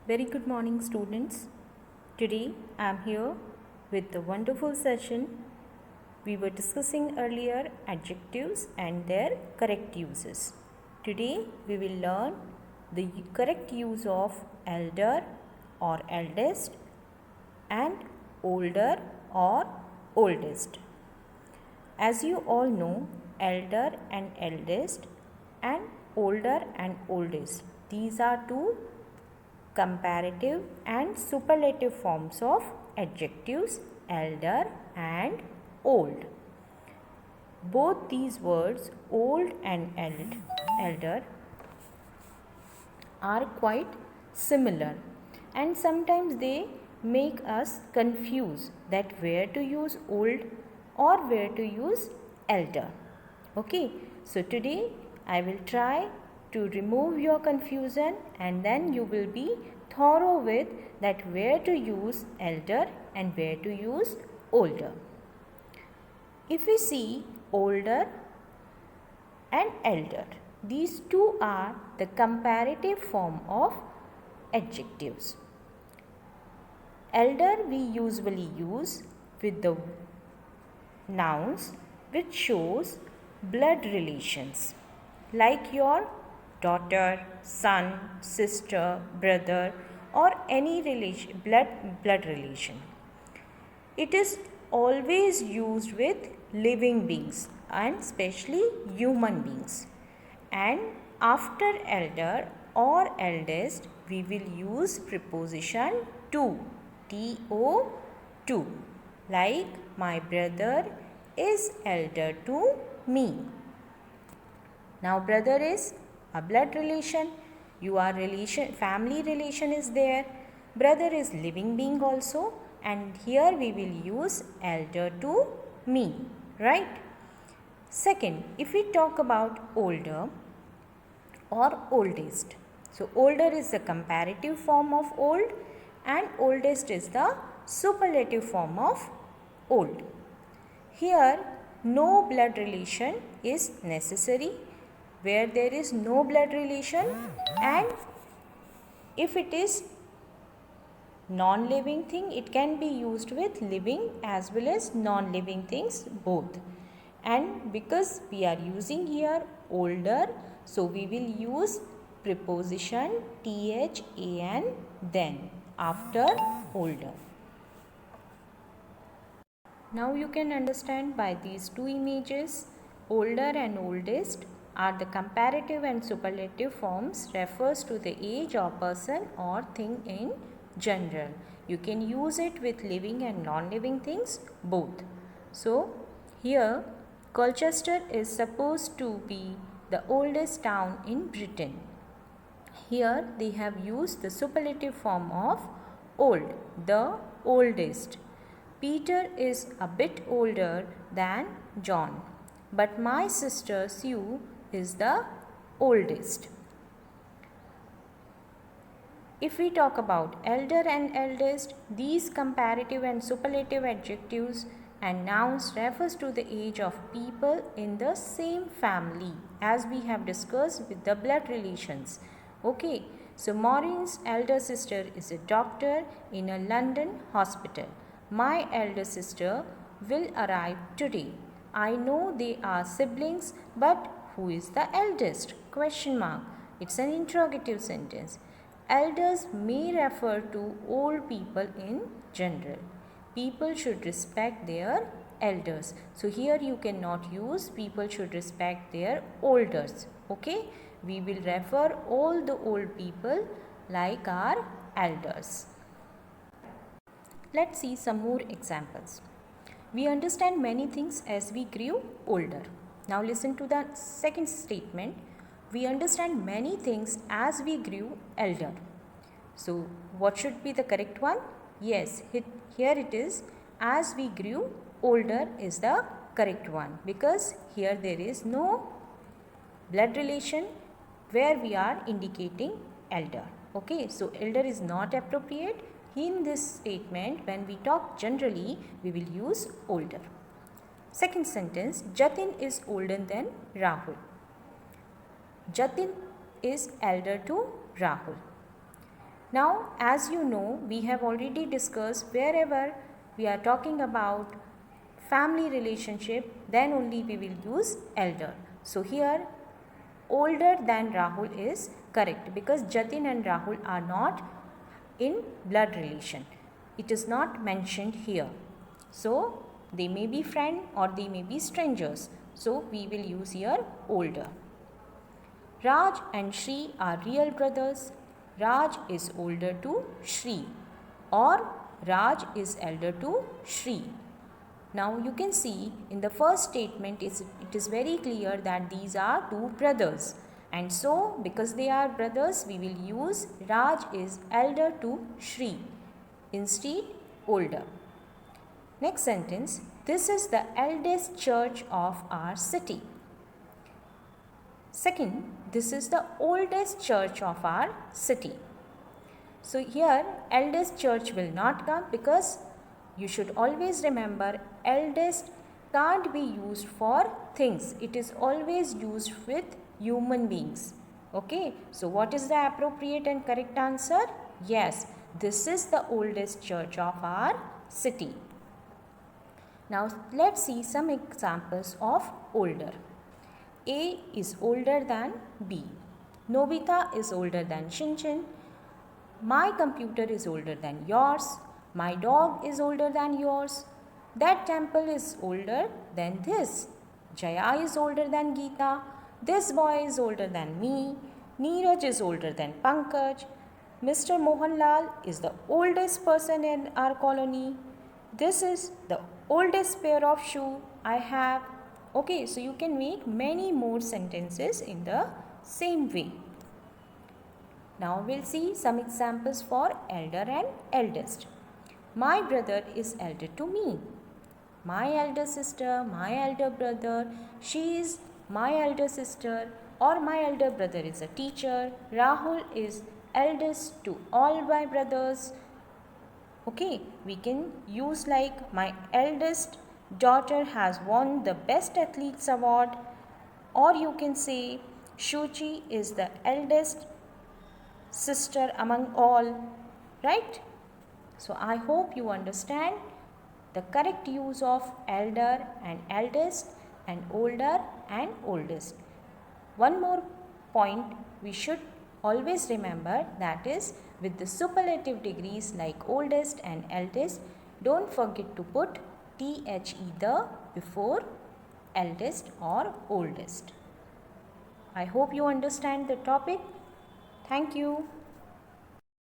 Very good morning, students. Today I am here with a wonderful session. We were discussing earlier adjectives and their correct uses. Today we will learn the correct use of elder or eldest and older or oldest. As you all know, elder and eldest and older and oldest. These are two comparative and superlative forms of adjectives elder and old. Both these words old and elder are quite similar and sometimes they make us confuse that where to use old or where to use elder. Okay, so today I will try to remove your confusion and then you will be thorough with that where to use elder and where to use older. If we see older and elder, these two are the comparative form of adjectives. Elder we usually use with the nouns which shows blood relations like your daughter, son, sister, brother or any relation, blood relation. It is always used with living beings and especially human beings. And after elder or eldest we will use preposition to, to, to, like my brother is elder to me. Now brother is a blood relation, your relation, family relation is there. Brother is living being also, and here we will use elder to me, right? Second, if we talk about older or oldest. So older is the comparative form of old and oldest is the superlative form of old. Here no blood relation is necessary. Where there is no blood relation and if it is non-living thing, it can be used with living as well as non-living things both. And because we are using here older, so we will use preposition than then after older. Now you can understand by these two images, older and oldest are the comparative and superlative forms refers to the age of person or thing in general. You can use it with living and non-living things both. So here Colchester is supposed to be the oldest town in Britain. Here they have used the superlative form of old, the oldest. Peter is a bit older than John, but my sister Sue is the oldest. If we talk about elder and eldest, these comparative and superlative adjectives and nouns refers to the age of people in the same family as we have discussed with the blood relations. Okay, so Maureen's elder sister is a doctor in a London hospital. My elder sister will arrive today. I know they are siblings, but who is the eldest? Question mark. It's an interrogative sentence. Elders may refer to old people in general. People should respect their elders. So here you cannot use people should respect their elders. Okay? We will refer all the old people like our elders. Let's see some more examples. We understand many things as we grew older. Now listen to the second statement. We understand many things as we grew elder. So what should be the correct one? Yes, here it is. As we grew older is the correct one because here there is no blood relation where we are indicating elder. Okay, so elder is not appropriate. In this statement, when we talk generally, we will use older. Second sentence, Jatin is older than Rahul. Jatin is elder to Rahul. Now, as you know, we have already discussed wherever we are talking about family relationship, then only we will use elder. So here, older than Rahul is correct because Jatin and Rahul are not in blood relation. It is not mentioned here. So, they may be friend or they may be strangers. So, we will use here older. Raj and Shri are real brothers. Raj is older to Shri or Raj is elder to Shri. Now you can see in the first statement it is very clear that these are two brothers, and so because they are brothers we will use Raj is elder to Shri instead older. Next sentence, this is the eldest church of our city. Second, this is the oldest church of our city. So here eldest church will not come because you should always remember eldest can't be used for things. It is always used with human beings. Okay. So what is the appropriate and correct answer? Yes, this is the oldest church of our city. Now let's see some examples of older. A is older than B. Nobita is older than Shinchin. My computer is older than yours. My dog is older than yours. That temple is older than this. Jaya is older than Geeta. This boy is older than me. Neeraj is older than Pankaj. Mr. Mohanlal is the oldest person in our colony. This is the oldest pair of shoe I have. Okay, so you can make many more sentences in the same way. Now we'll see some examples for elder and eldest. My brother is elder to me. My elder sister, my elder brother, she is my elder sister, or my elder brother is a teacher. Rahul is eldest to all my brothers. Okay, we can use like my eldest daughter has won the best athletes award, or you can say Shuchi is the eldest sister among all, right? So I hope you understand the correct use of elder and eldest and older and oldest. One more point we should always remember, that is with the superlative degrees like oldest and eldest, don't forget to put the either before eldest or oldest. I hope you understand the topic. Thank you.